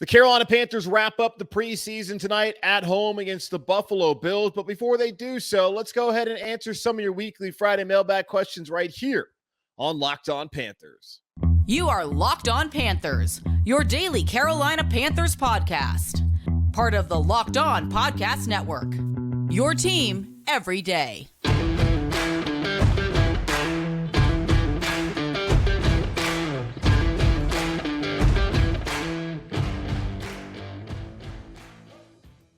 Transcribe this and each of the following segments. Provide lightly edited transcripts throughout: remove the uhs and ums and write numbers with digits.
The Carolina Panthers wrap up the preseason tonight at home against the Buffalo Bills. But before they do so, let's go ahead and answer some of your weekly Friday mailbag questions right here on Locked On Panthers. You are Locked On Panthers, your daily Carolina Panthers podcast. Part of the Locked On Podcast Network. Your team every day.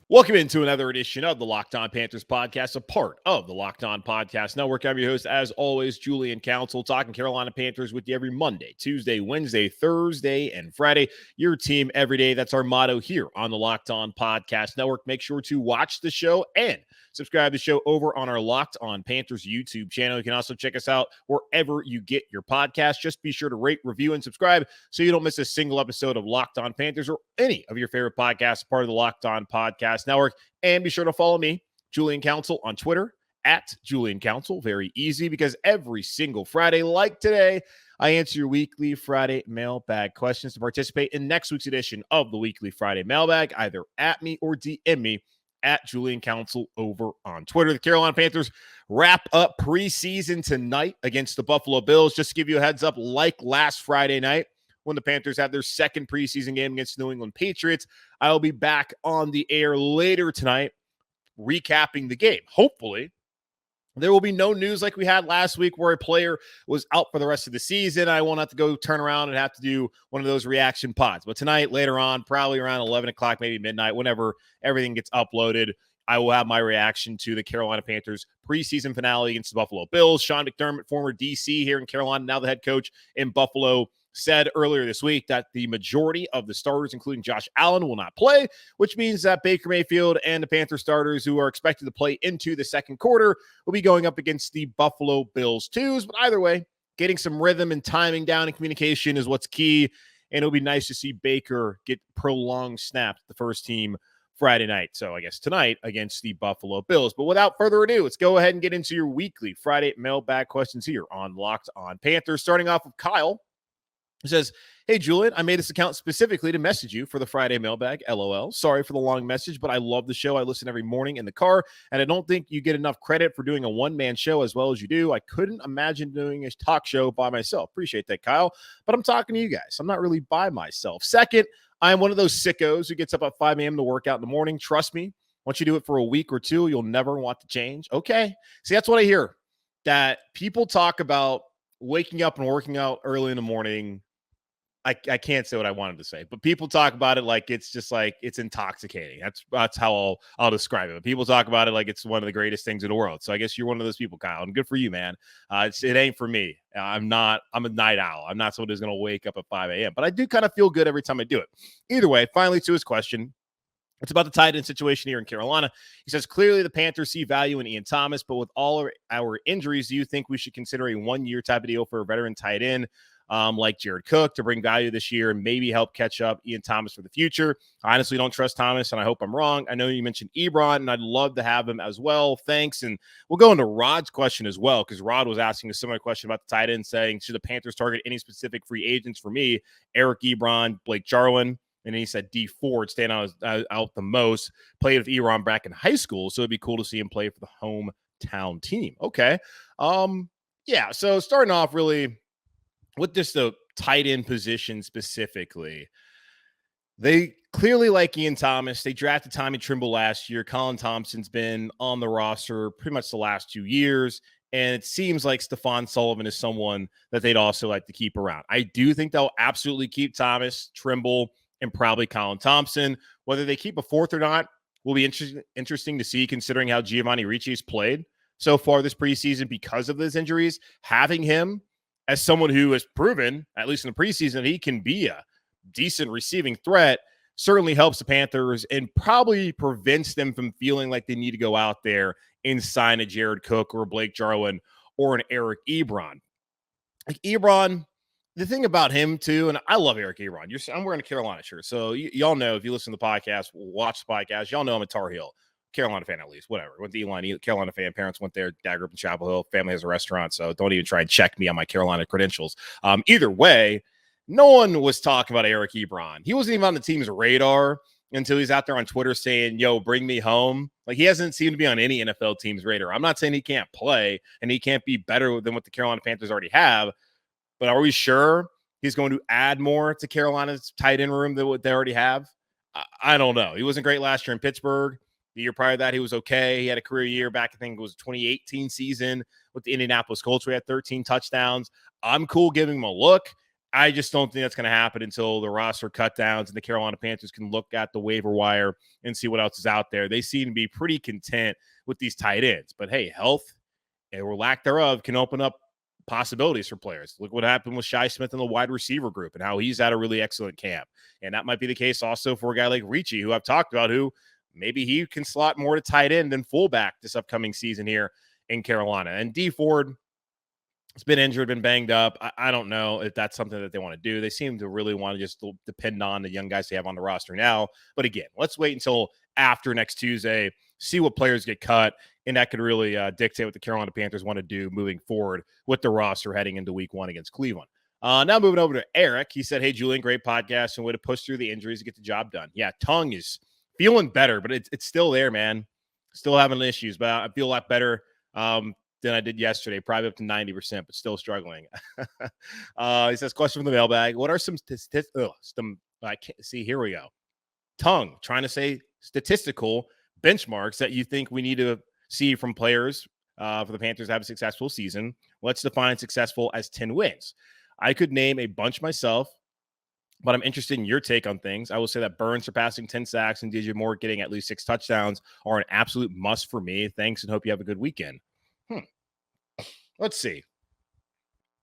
Welcome into another edition of the Locked On Panthers podcast, a part of the Locked On Podcast Network. I'm your host, as always, Julian Council, talking Carolina Panthers with you every Monday, Tuesday, Wednesday, Thursday, and Friday. Your team every day. That's our motto here on the Locked On Podcast Network. Make sure to watch the show and subscribe to the show over on our Locked On Panthers YouTube channel. You can also check us out wherever you get your podcast. Just be sure to rate, review, and subscribe so you don't miss a single episode of Locked On Panthers or any of your favorite podcasts, part of the Locked On Podcast Network. And be sure to follow me, Julian Council, on Twitter, at Julian Council. Very easy, because every single Friday, like today, I answer your weekly Friday mailbag questions. To participate in next week's edition of the Weekly Friday Mailbag, either at me or DM me at Julian Council over on Twitter. The Carolina Panthers wrap up preseason tonight against the Buffalo Bills. Just to give you a heads up, like last Friday night when the Panthers had their second preseason game against New England Patriots, I will be back on the air later tonight recapping the game. Hopefully, there will be no news like we had last week where a player was out for the rest of the season. I won't have to go turn around and have to do one of those reaction pods. But tonight, later on, probably around 11 o'clock, maybe midnight, whenever everything gets uploaded, I will have my reaction to the Carolina Panthers preseason finale against the Buffalo Bills. Sean McDermott, former DC here in Carolina, now the head coach in Buffalo, said earlier this week that the majority of the starters, including Josh Allen, will not play, which means that Baker Mayfield and the Panther starters who are expected to play into the second quarter will be going up against the Buffalo Bills twos. But either way, getting some rhythm and timing down and communication is what's key, and it'll be nice to see Baker get prolonged snaps the first team Friday night. So I guess tonight against the Buffalo Bills. But without further ado, let's go ahead and get into your weekly Friday mailbag questions here on Locked On Panthers. Starting off with Kyle. It says, "Hey, Julian, I made this account specifically to message you for the Friday mailbag. LOL. Sorry for the long message, but I love the show. I listen every morning in the car, and I don't think you get enough credit for doing a one-man show as well as you do. I couldn't imagine doing a talk show by myself." Appreciate that, Kyle. But I'm talking to you guys. I'm not really by myself. Second, I'm one of those sickos who gets up at 5 a.m. to work out in the morning. Trust me, once you do it for a week or two, you'll never want to change. Okay. See, that's what I hear, that people talk about waking up and working out early in the morning. I can't say what I wanted to say, but people talk about it like it's just like it's intoxicating. That's how I'll describe it. But people talk about it like it's one of the greatest things in the world. So I guess you're one of those people, Kyle, and good for you, man. It ain't for me. I'm a night owl. I'm not someone who's going to wake up at 5 a.m., but I do kind of feel good every time I do it. Either way, finally to his question. It's about the tight end situation here in Carolina. He says, clearly the Panthers see value in Ian Thomas, but with all our injuries, do you think we should consider a one-year type of deal for a veteran tight end like Jared Cook to bring value this year and maybe help catch up Ian Thomas for the future? I honestly don't trust Thomas, and I hope I'm wrong. I know you mentioned Ebron, and I'd love to have him as well. Thanks. And we'll go into Rod's question as well, because Rod was asking a similar question about the tight end, saying, should the Panthers target any specific free agents? For me, Eric Ebron, Blake Jarwin. And then he said D Ford stand out the most. Played with Ebron back in high school, so it'd be cool to see him play for the hometown team. Okay. Yeah, so starting off really with just the tight end position specifically, they clearly like Ian Thomas. They drafted Tommy Trimble last year. Colin Thompson's been on the roster pretty much the last 2 years. And it seems like Stephon Sullivan is someone that they'd also like to keep around. I do think they'll absolutely keep Thomas, Trimble, and probably Colin Thompson. Whether they keep a fourth or not will be interesting to see, considering how Giovanni Ricci's played so far this preseason because of those injuries. Having him as someone who has proven, at least in the preseason, that he can be a decent receiving threat certainly helps the Panthers and probably prevents them from feeling like they need to go out there and sign a Jared Cook or a Blake Jarwin or an Eric Ebron. Like Ebron, the thing about him, too, and I love Eric Ebron. I'm wearing a Carolina shirt. So y'all know, if you listen to the podcast, watch the podcast, y'all know I'm a Tar Heel. Carolina fan, at least. Whatever. Went to Elon, Carolina fan. Parents went there. Dad grew up in Chapel Hill. Family has a restaurant. So don't even try and check me on my Carolina credentials. Either way, No one was talking about Eric Ebron. He wasn't even on the team's radar until he's out there on Twitter saying, yo, bring me home. Like, he hasn't seemed to be on any NFL team's radar. I'm not saying he can't play and he can't be better than what the Carolina Panthers already have, but are we sure he's going to add more to Carolina's tight end room than what they already have? I don't know. He wasn't great last year in Pittsburgh. The year prior to that, he was okay. He had a career year back, I think it was 2018 season with the Indianapolis Colts, where he had 13 touchdowns. I'm cool giving him a look. I just don't think that's going to happen until the roster cut downs and the Carolina Panthers can look at the waiver wire and see what else is out there. They seem to be pretty content with these tight ends. But, hey, health or lack thereof can open up possibilities for players. Look what happened with Shi Smith in the wide receiver group and how he's had a really excellent camp. And that might be the case also for a guy like Ricci, who I've talked about, who maybe he can slot more to tight end than fullback this upcoming season here in Carolina. And D Ford has been injured, been banged up. I don't know if that's something that they want to do. They seem to really want to just depend on the young guys they have on the roster now. But again, let's wait until after next Tuesday, see what players get cut, and that could really dictate what the Carolina Panthers want to do moving forward with the roster heading into week 1 against Cleveland. Now moving over to Eric. He said, hey, Julian, great podcast and way to push through the injuries to get the job done. Yeah, tongue is feeling better, but it's still there, man. Still having issues, but I feel a lot better than I did yesterday, probably up to 90%, but still struggling. He says, question from the mailbag. What are some I can't see, here we go. Tongue, trying to say statistical benchmarks that you think we need to see from players for the Panthers to have a successful season. Let's define successful as 10 wins. I could name a bunch myself, but I'm interested in your take on things. I will say that Burns surpassing 10 sacks and DJ Moore getting at least 6 touchdowns are an absolute must for me. Thanks, and hope you have a good weekend. Let's see.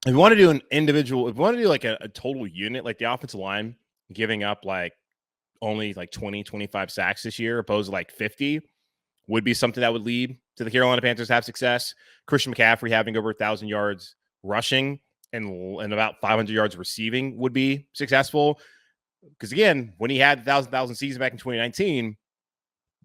If you want to do an individual, if you want to do like a total unit, like the offensive line giving up like only like 20, 25 sacks this year, opposed to like 50, would be something that would lead to the Carolina Panthers have success. Christian McCaffrey having over 1,000 yards rushing and about 500 yards receiving would be successful. Because again, when he had 1,000 season back in 2019,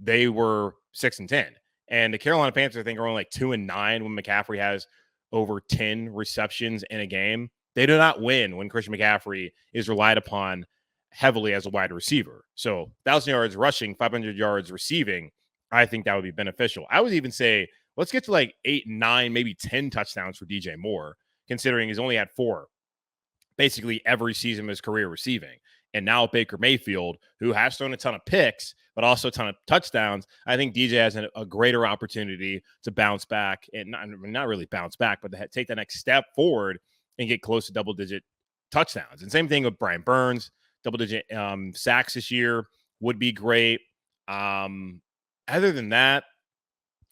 they were 6-10. And the Carolina Panthers, I think, are only like 2-9 when McCaffrey has over 10 receptions in a game. They do not win when Christian McCaffrey is relied upon heavily as a wide receiver. So 1,000 yards rushing, 500 yards receiving, I think that would be beneficial. I would even say, let's get to like 8, 9, maybe 10 touchdowns for DJ Moore, considering he's only had 4 basically every season of his career receiving. And now Baker Mayfield, who has thrown a ton of picks, but also a ton of touchdowns, I think DJ has a greater opportunity to bounce back and not really bounce back, but to take the next step forward and get close to double-digit touchdowns. And same thing with Brian Burns. Double-digit sacks this year would be great. Other than that,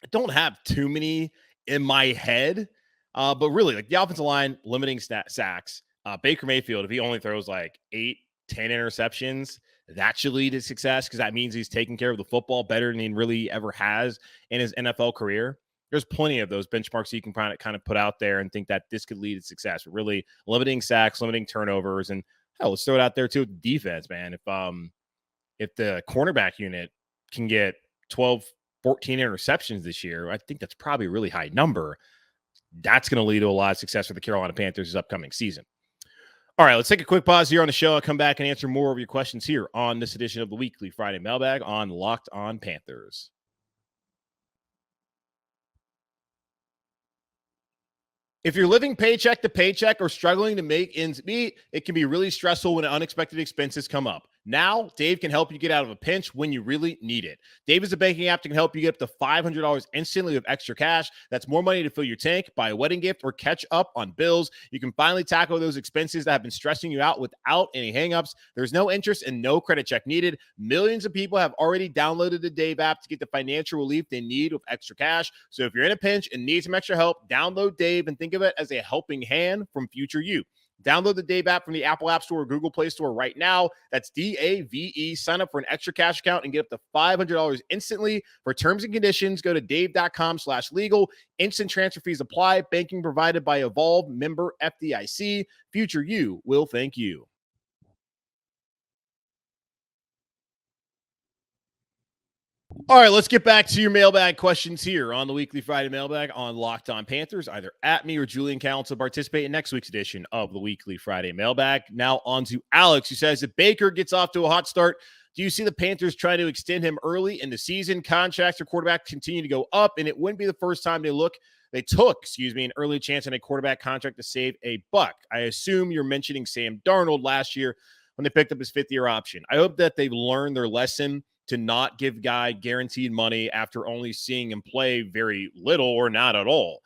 I don't have too many in my head, but really, like the offensive line limiting sacks. Baker Mayfield, if he only throws like 8, 10 interceptions, that should lead to success because that means he's taking care of the football better than he really ever has in his NFL career. There's plenty of those benchmarks you can kind of put out there and think that this could lead to success. But really limiting sacks, limiting turnovers, and hell, let's throw it out there too with defense, man. If the cornerback unit can get 12, 14 interceptions this year, I think that's probably a really high number. That's going to lead to a lot of success for the Carolina Panthers this upcoming season. All right, let's take a quick pause here on the show. I'll come back and answer more of your questions here on this edition of the Weekly Friday Mailbag on Locked On Panthers. If you're living paycheck to paycheck or struggling to make ends meet, it can be really stressful when unexpected expenses come up. Now, Dave can help you get out of a pinch when you really need it. Dave is a banking app that can help you get up to $500 instantly with extra cash. That's more money to fill your tank, buy a wedding gift, or catch up on bills. You can finally tackle those expenses that have been stressing you out without any hangups. There's no interest and no credit check needed. Millions of people have already downloaded the Dave app to get the financial relief they need with extra cash. So if you're in a pinch and need some extra help, download Dave and think of it as a helping hand from future you. Download the Dave app from the Apple App Store or Google Play Store right now. That's DAVE. Sign up for an extra cash account and get up to $500 instantly. For terms and conditions, go to dave.com/legal. Instant transfer fees apply. Banking provided by Evolve, member FDIC. Future you will thank you. All right, let's get back to your mailbag questions here on the Weekly Friday Mailbag on Locked On Panthers. Either at me or Julian Council participate in next week's edition of the Weekly Friday Mailbag. Now on to Alex, who says, if Baker gets off to a hot start, do you see the Panthers try to extend him early in the season? Contracts for quarterbacks continue to go up, and it wouldn't be the first time they took an early chance on a quarterback contract to save a buck. I assume you're mentioning Sam Darnold last year when they picked up his fifth-year option. I hope that they've learned their lesson to not give guy guaranteed money after only seeing him play very little or not at all.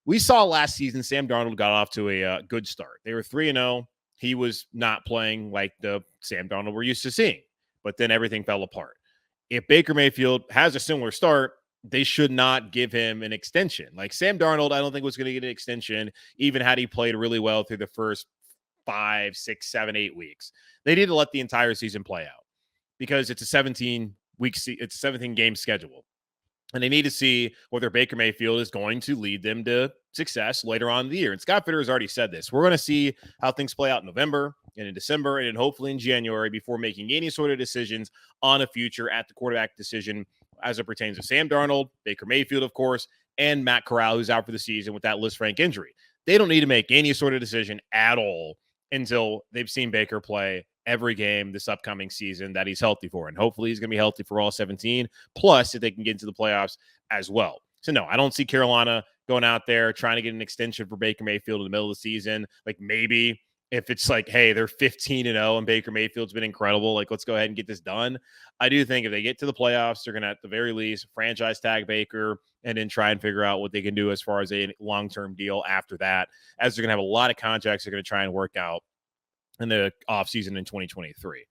We saw last season Sam Darnold got off to a good start. They were 3-0. He was not playing like the Sam Darnold we're used to seeing, but then everything fell apart. If Baker Mayfield has a similar start, they should not give him an extension. Like Sam Darnold, I don't think was going to get an extension, even had he played really well through the first 5, 6, 7, 8 weeks. They need to let the entire season play out, because it's a 17-game schedule. And they need to see whether Baker Mayfield is going to lead them to success later on in the year. And Scott Fitter has already said this. We're going to see how things play out in November and in December and hopefully in January before making any sort of decisions on a future at the quarterback position as it pertains to Sam Darnold, Baker Mayfield, of course, and Matt Corral, who's out for the season with that Lisfranc injury. They don't need to make any sort of decision at all until they've seen Baker play every game this upcoming season that he's healthy for. And hopefully he's going to be healthy for all 17, plus if they can get into the playoffs as well. So no, I don't see Carolina going out there trying to get an extension for Baker Mayfield in the middle of the season. Like maybe if it's like, hey, they're 15-0 and Baker Mayfield's been incredible, like let's go ahead and get this done. I do think if they get to the playoffs, they're going to at the very least franchise tag Baker and then try and figure out what they can do as far as a long-term deal after that, as they're going to have a lot of contracts they're going to try and work out in the offseason in 2023.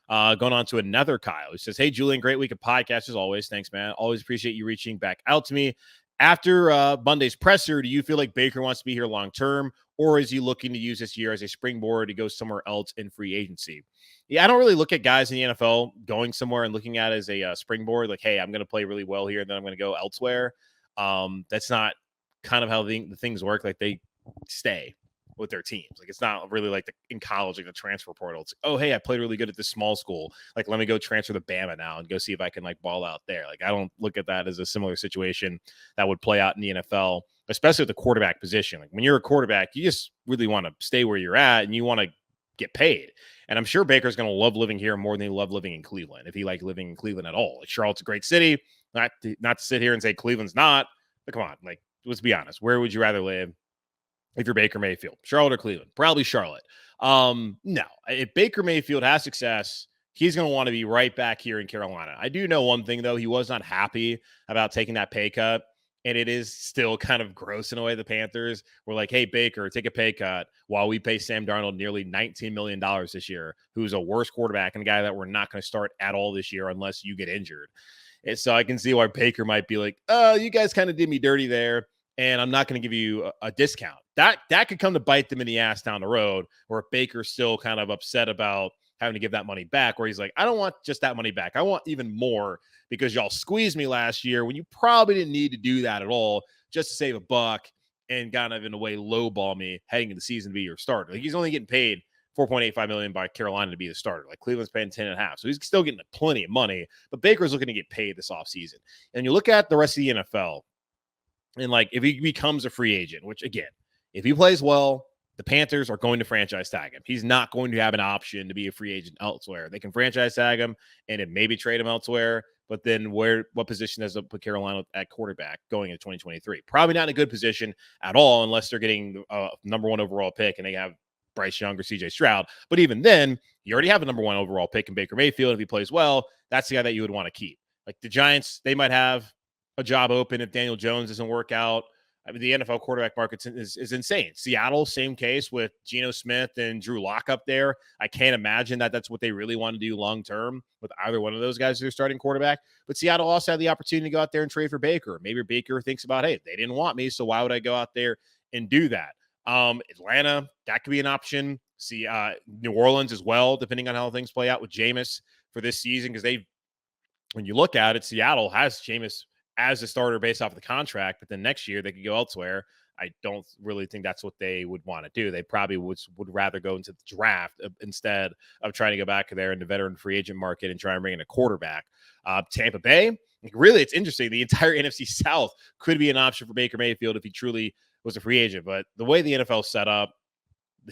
Going on to another Kyle who says, hey, Julian, great week of podcasts as always. Thanks, man. Always appreciate you reaching back out to me. After Monday's presser, do you feel like Baker wants to be here long-term, or is he looking to use this year as a springboard to go somewhere else in free agency? Yeah, I don't really look at guys in the NFL going somewhere and looking at it as a springboard, like, hey, I'm going to play really well here, and then I'm going to go elsewhere. That's not kind of how the things work. Like, they stay with their teams. Like, it's not really like in college, like the transfer portal. It's like, oh, hey, I played really good at this small school. Like, let me go transfer to Bama now and go see if I can like ball out there. Like, I don't look at that as a similar situation that would play out in the NFL, especially with the quarterback position. Like, when you're a quarterback, you just really want to stay where you're at and you want to get paid. And I'm sure Baker's going to love living here more than he loved living in Cleveland, if he liked living in Cleveland at all. Like, Charlotte's a great city. Not to sit here and say Cleveland's not, but come on, like, let's be honest. Where would you rather live if you're Baker Mayfield? Charlotte or Cleveland? Probably Charlotte. No, if Baker Mayfield has success, he's going to want to be right back here in Carolina. I do know one thing, though. He was not happy about taking that pay cut, and it is still kind of gross in a way. The Panthers were like, hey, Baker, take a pay cut while we pay Sam Darnold nearly $19 million this year, who's a worse quarterback and a guy that we're not going to start at all this year unless you get injured. And so I can see why Baker might be like, oh, you guys kind of did me dirty there, and I'm not going to give you a discount. That could come to bite them in the ass down the road, or if Baker's still kind of upset about having to give that money back, where he's like, I don't want just that money back. I want even more because y'all squeezed me last year when you probably didn't need to do that at all, just to save a buck and kind of in a way lowball me heading into the season to be your starter. Like, he's only getting paid $4.85 million by Carolina to be the starter. Like, Cleveland's paying 10.5. So he's still getting plenty of money, but Baker's looking to get paid this offseason. And you look at the rest of the NFL, and like, if he becomes a free agent, which again, if he plays well, the Panthers are going to franchise tag him. He's not going to have an option to be a free agent elsewhere. They can franchise tag him and then maybe trade him elsewhere. But then what position does it put Carolina at quarterback going into 2023? Probably not in a good position at all, unless they're getting a number 1 overall pick and they have Bryce Young or CJ Stroud. But even then, you already have a number 1 overall pick in Baker Mayfield. If he plays well, that's the guy that you would want to keep. Like, the Giants, they might have a job open if Daniel Jones doesn't work out. I mean, the NFL quarterback market is insane. Seattle, same case with Geno Smith and Drew Lock up there. I can't imagine that that's what they really want to do long-term with either one of those guys as their starting quarterback. But Seattle also had the opportunity to go out there and trade for Baker. Maybe Baker thinks about, hey, they didn't want me, so why would I go out there and do that? Atlanta, that could be an option. See, New Orleans as well, depending on how things play out with Jameis for this season, because when you look at it, Seattle has Jameis as a starter based off of the contract, but then next year they could go elsewhere. I don't really think that's what they would want to do. They probably would rather go into the draft instead of trying to go back there in the veteran free agent market and try and bring in a quarterback. Tampa Bay, Like, really, it's interesting. The entire NFC South could be an option for Baker Mayfield if he truly was a free agent. But the way the NFL is set up,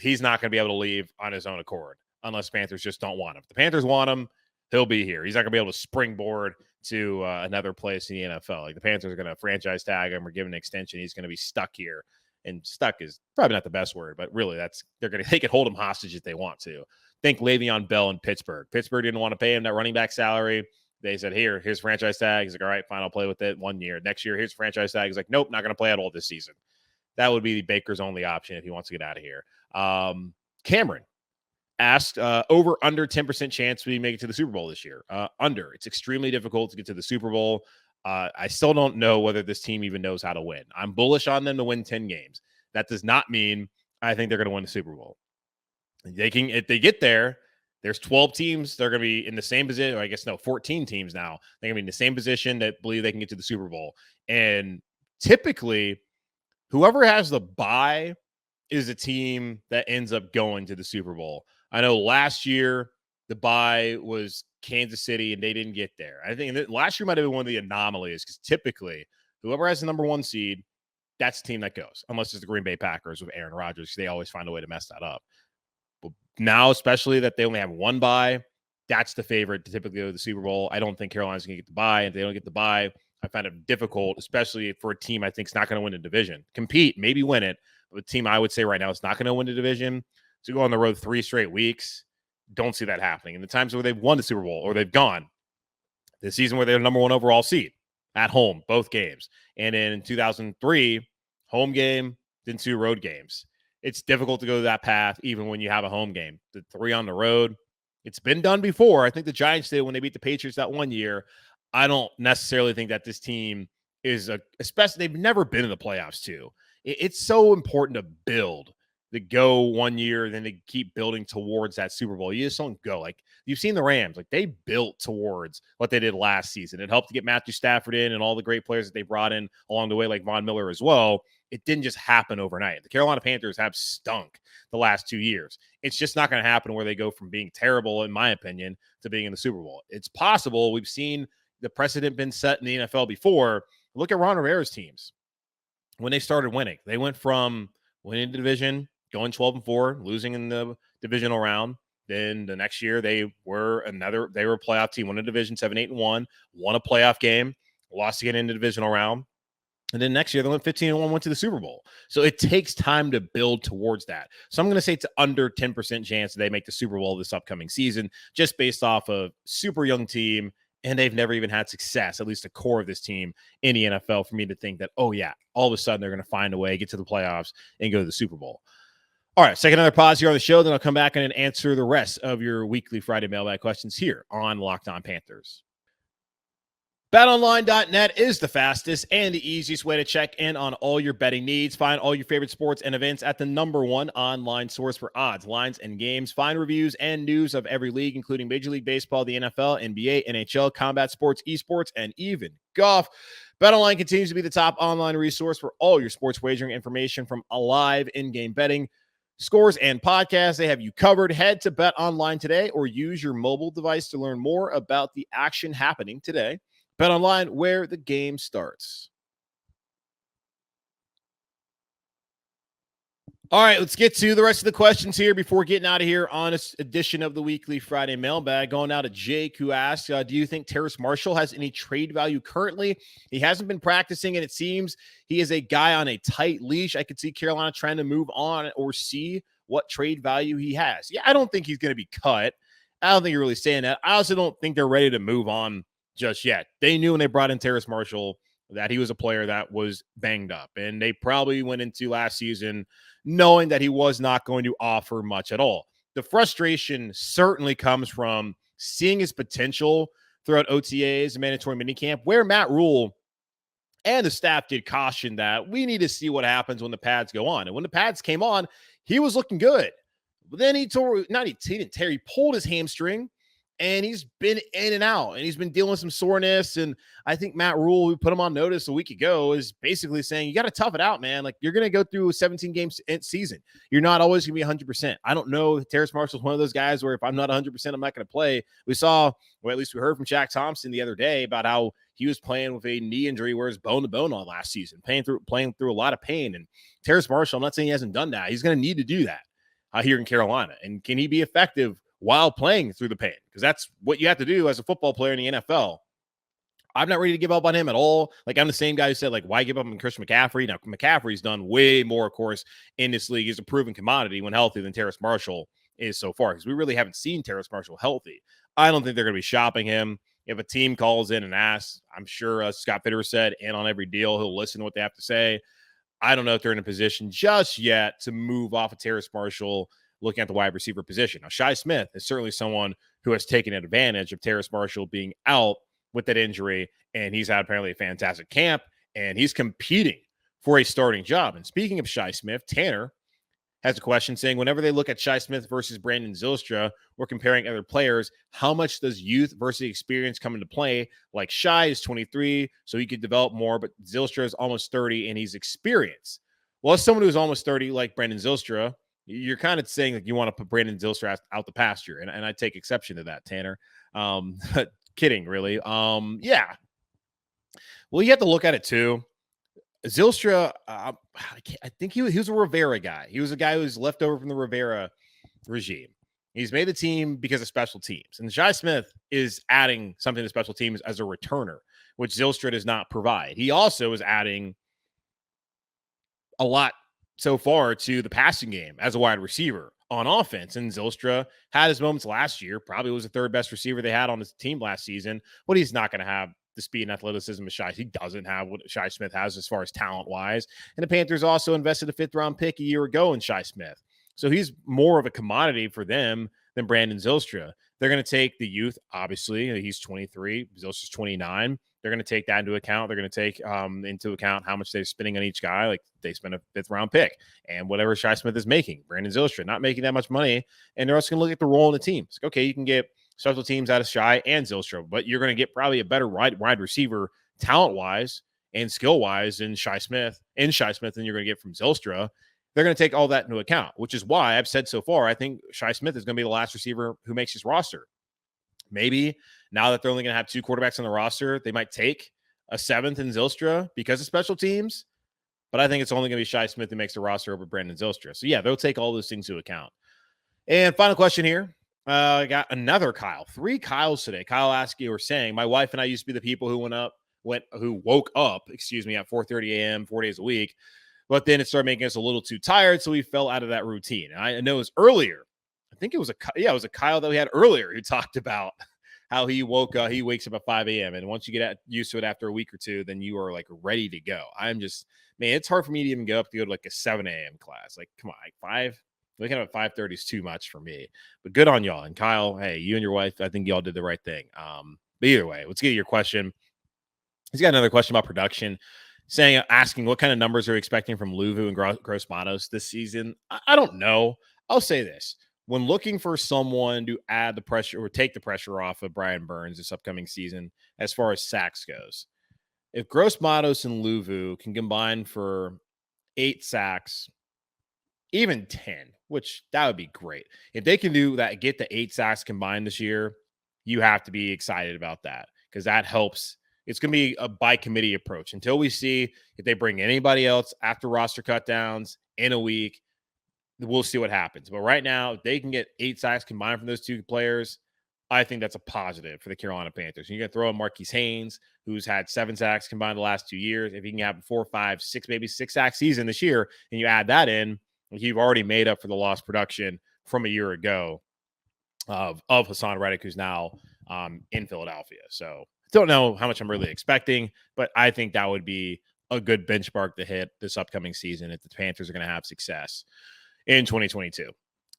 he's not going to be able to leave on his own accord unless Panthers just don't want him. If the Panthers want him, he'll be here. He's not going to be able to springboard to another place in the NFL. Like, the Panthers are going to franchise tag him or give him an extension. He's going to be stuck here. And stuck is probably not the best word, but really they could hold him hostage if they want to. Think Le'Veon Bell in Pittsburgh. Pittsburgh didn't want to pay him that running back salary. They said, here's franchise tag. He's like, all right, fine, I'll play with it 1 year. Next year, here's franchise tag. He's like, nope, not going to play at all this season. That would be Baker's only option if he wants to get out of here. Cameron asked, over under 10% chance we make it to the Super Bowl this year. Under. It's extremely difficult to get to the Super Bowl. I still don't know whether this team even knows how to win. I'm bullish on them to win 10 games. That does not mean I think they're going to win the Super Bowl. If they get there, there's 12 teams. They're going to be in the same position. Or I guess, no, 14 teams now. They're going to be in the same position that believe they can get to the Super Bowl. And typically, whoever has the bye is a team that ends up going to the Super Bowl. I know last year the bye was Kansas City and they didn't get there. I think that last year might have been one of the anomalies because typically whoever has the number 1 seed, that's the team that goes, unless it's the Green Bay Packers with Aaron Rodgers. They always find a way to mess that up. But now, especially that they only have 1 bye, that's the favorite to typically go to the Super Bowl. I don't think Carolina's going to get the bye. If they don't get the bye, I find it difficult, especially for a team I think is not going to win the division. Compete, maybe win it, but a team I would say right now is not going to win the division. To go on the road 3 straight weeks, don't see that happening. And the times where they've won the Super Bowl or they've gone, the season where they're the number 1 overall seed at home, both games. And in 2003, home game, then 2 road games. It's difficult to go that path even when you have a home game. The 3 on the road, it's been done before. I think the Giants did when they beat the Patriots that 1 year. I don't necessarily think that this team is especially they've never been in the playoffs too. It's so important to build. To go 1 year, then they keep building towards that Super Bowl. You just don't go. Like, you've seen the Rams. Like, they built towards what they did last season. It helped to get Matthew Stafford in and all the great players that they brought in along the way, like Von Miller as well. It didn't just happen overnight. The Carolina Panthers have stunk the last 2 years. It's just not going to happen where they go from being terrible, in my opinion, to being in the Super Bowl. It's possible. We've seen the precedent been set in the NFL before. Look at Ron Rivera's teams. When they started winning, they went from winning the division, going 12-4, losing in the divisional round. Then the next year they were a playoff team, won a division 7-8-1, won a playoff game, lost again in the divisional round. And then next year they went 15-1, went to the Super Bowl. So it takes time to build towards that. So I'm going to say it's under 10% chance that they make the Super Bowl this upcoming season, just based off a super young team. And they've never even had success, at least the core of this team in the NFL, for me to think that, oh yeah, all of a sudden they're going to find a way, get to the playoffs and go to the Super Bowl. All right, take another pause here on the show, then I'll come back and answer the rest of your weekly Friday mailbag questions here on Locked On Panthers. BetOnline.net is the fastest and the easiest way to check in on all your betting needs. Find all your favorite sports and events at the #1 online source for odds, lines, and games. Find reviews and news of every league, including Major League Baseball, the NFL, NBA, NHL, combat sports, esports, and even golf. BetOnline continues to be the top online resource for all your sports wagering information, from live in-game betting, scores, and podcasts. They have you covered. Head to BetOnline today or use your mobile device to learn more about the action happening today. BetOnline, where the game starts. All right, let's get to the rest of the questions here before getting out of here on this edition of the Weekly Friday Mailbag. Going out to Jake, who asked, do you think Terrace Marshall has any trade value currently? He hasn't been practicing, and it seems he is a guy on a tight leash. I could see Carolina trying to move on or see what trade value he has. Yeah, I don't think he's going to be cut. I don't think you're really saying that. I also don't think they're ready to move on just yet. They knew when they brought in Terrace Marshall that he was a player that was banged up, and they probably went into last season knowing that he was not going to offer much at all. The frustration certainly comes from seeing his potential throughout OTAs and mandatory minicamp, where Matt Rule and the staff did caution that we need to see what happens when the pads go on. And when the pads came on, he was looking good. But then he pulled his hamstring, And he's been in and out, and he's been dealing with some soreness. And I think Matt Rule, who put him on notice a week ago, is basically saying, you got to tough it out, man. Like, you're going to go through a 17 game season. You're not always going to be 100%. I don't know. Terrace Marshall's one of those guys where if I'm not 100%, I'm not going to play. We saw, or at least we heard from Shaq Thompson the other day about how he was playing with a knee injury where it's bone to bone on last season, playing through a lot of pain. And Terrace Marshall, I'm not saying he hasn't done that. He's going to need to do that here in Carolina. And can he be effective while playing through the pain? Because that's what you have to do as a football player in the NFL. I'm not ready to give up on him at all. Like, I'm the same guy who said, like, why give up on Christian McCaffrey? Now, McCaffrey's done way more, of course, in this league. He's a proven commodity when healthy than Terrace Marshall is so far, because we really haven't seen Terrace Marshall healthy. I don't think they're going to be shopping him. If a team calls in and asks, I'm sure Scott Fitterer said, and on every deal, he'll listen to what they have to say. I don't know if they're in a position just yet to move off of Terrace Marshall looking at the wide receiver position. Now, Shi Smith is certainly someone who has taken advantage of Terrace Marshall being out with that injury, and he's had apparently a fantastic camp, and he's competing for a starting job. And speaking of Shi Smith, Tanner has a question saying, whenever they look at Shi Smith versus Brandon Zylstra, we're comparing other players, how much does youth versus experience come into play? Like, Shi is 23, so he could develop more, but Zylstra is almost 30, and he's experienced. Well, as someone who's almost 30, like Brandon Zylstra, you're kind of saying that you want to put Brandon Zylstra out the pasture, and I take exception to that, Tanner. Kidding, really. Yeah. Well, you have to look at it too. Zylstra, I think he was a Rivera guy. He was a guy who was left over from the Rivera regime. He's made the team because of special teams. And Shi Smith is adding something to special teams as a returner, which Zylstra does not provide. He also is adding a lot so far to the passing game as a wide receiver on offense. And Zylstra had his moments last year, probably was the third best receiver they had on his team last season, but he's not going to have the speed and athleticism of Shi. He doesn't have what Shi Smith has as far as talent-wise. And the Panthers also invested a fifth-round pick a year ago in Shi Smith. So he's more of a commodity for them than Brandon Zylstra. They're going to take the youth, obviously. He's 23. Zylstra's 29. They're going to take that into account. They're going to take into account how much they're spending on each guy. Like, they spend a fifth-round pick. And whatever Shi Smith is making, Brandon Zylstra not making that much money. And they're also going to look at the role in the team. It's like, okay, you can get special teams out of Shi and Zylstra, but you're going to get probably a better wide receiver talent-wise and skill-wise in Shi Smith than you're going to get from Zylstra. They're going to take all that into account, which is why I've said so far, I think Shi Smith is going to be the last receiver who makes his roster. Maybe now that they're only going to have two quarterbacks on the roster, they might take a seventh in Zylstra because of special teams, but I think it's only going to be Shi Smith who makes the roster over Brandon Zylstra. So yeah, they'll take all those things into account. And final question here. I got another Kyle. 3 Kyles today. Kyle Askey were saying, my wife and I used to be the people who woke up at 4:30 a.m. 4 days a week, but then it started making us a little too tired, so we fell out of that routine. And I know it was earlier. I think it was a Kyle that we had earlier who talked about how he wakes up at 5 a.m. And once you get used to it after a week or two, then you are like ready to go. It's hard for me to even go to like a 7 a.m. class. Like, come on, like 5. Waking up at 5:30 is too much for me, but good on y'all. And Kyle, hey, you and your wife, I think y'all did the right thing. But either way, let's get to your question. He's got another question about production, asking what kind of numbers are you expecting from Luvu and Gross Matos this season. I don't know. I'll say this. When looking for someone to add the pressure or take the pressure off of Brian Burns this upcoming season, as far as sacks goes, if Gross Matos and Luvu can combine for 8 sacks, even 10, which that would be great. If they can do that, get the 8 sacks combined this year, you have to be excited about that because that helps. It's going to be a by committee approach until we see if they bring anybody else after roster cutdowns in a week. We'll see what happens. But right now, if they can get 8 sacks combined from those 2 players, I think that's a positive for the Carolina Panthers. You're going to throw in Marquise Haynes, who's had 7 sacks combined the last 2 years. If he can have 4, 5, 6, maybe 6 sack season this year, and you add that in, you've already made up for the lost production from a year ago of Hassan Reddick, who's now in Philadelphia. So I don't know how much I'm really expecting, but I think that would be a good benchmark to hit this upcoming season if the Panthers are going to have success in 2022.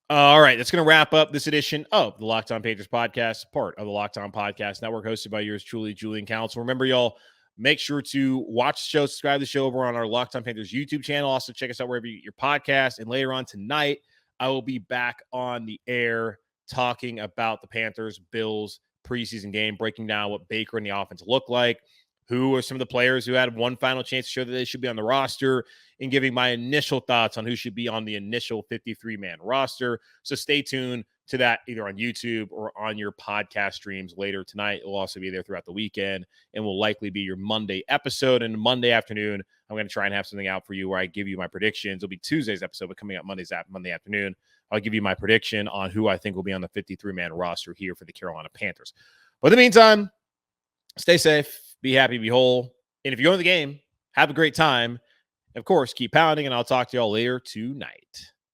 All right, that's going to wrap up this edition of the Locked On Panthers podcast, part of the Locked On Podcast Network, hosted by yours truly, Julian Council. Remember, y'all, make sure to watch the show, subscribe to the show over on our Locked On Panthers YouTube channel. Also, check us out wherever you get your podcast. And later on tonight, I will be back on the air talking about the Panthers-Bills preseason game, breaking down what Baker and the offense look like, who are some of the players who had one final chance to show that they should be on the roster, and giving my initial thoughts on who should be on the initial 53-man roster. So stay tuned to that either on YouTube or on your podcast streams later tonight. It will also be there throughout the weekend and will likely be your Monday episode. And Monday afternoon, I'm going to try and have something out for you where I give you my predictions. It'll be Tuesday's episode, but coming up Monday afternoon, I'll give you my prediction on who I think will be on the 53-man roster here for the Carolina Panthers. But in the meantime, stay safe, be happy, be whole. And if you're going to the game, have a great time. Of course, keep pounding, and I'll talk to y'all later tonight.